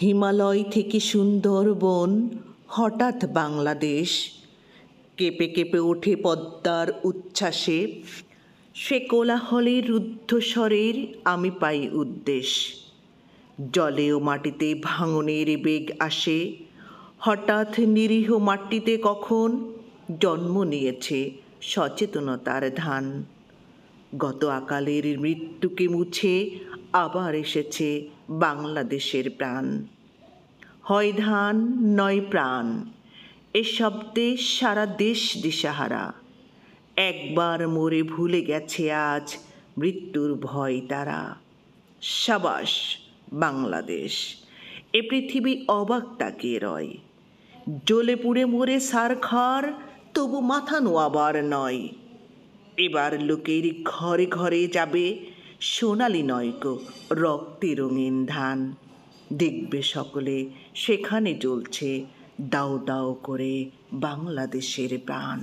হিমালয় থেকে সুন্দরবন, হঠাৎ বাংলাদেশ। কেঁপে কেঁপে ওঠে পদ্মার উচ্ছ্বাসে, সে কোলাহলের রুদ্ধস্বরের আমি পাই উদ্দেশ। জলে ও মাটিতে ভাঙনের বেগ আসে, হঠাৎ নিরীহ মাটিতে কখন জন্ম নিয়েছে সচেতনতার ধান। গত আকালের মৃত্যুকে মুছে আবার এসেছে বাংলাদেশের প্রাণ। হয় ধান নয় প্রাণ, এ শব্দে সারা দেশ দিশাহারা। একবার মরে ভুলে গেছে আজ মৃত্যুর ভয় তারা। সাবাস বাংলাদেশ, এ পৃথিবী অবাক তাকিয়ে রয়। জ্বলে পুড়ে মরে সারখার, তবু মাথা নোয়াবার নয়। এবার লোকের ঘরে ঘরে যাবে সোনালি নয়কো রক্তে রঙিন ধান। দেখবে সকলে সেখানে জ্বলছে দাও দাও করে বাংলাদেশের প্রাণ।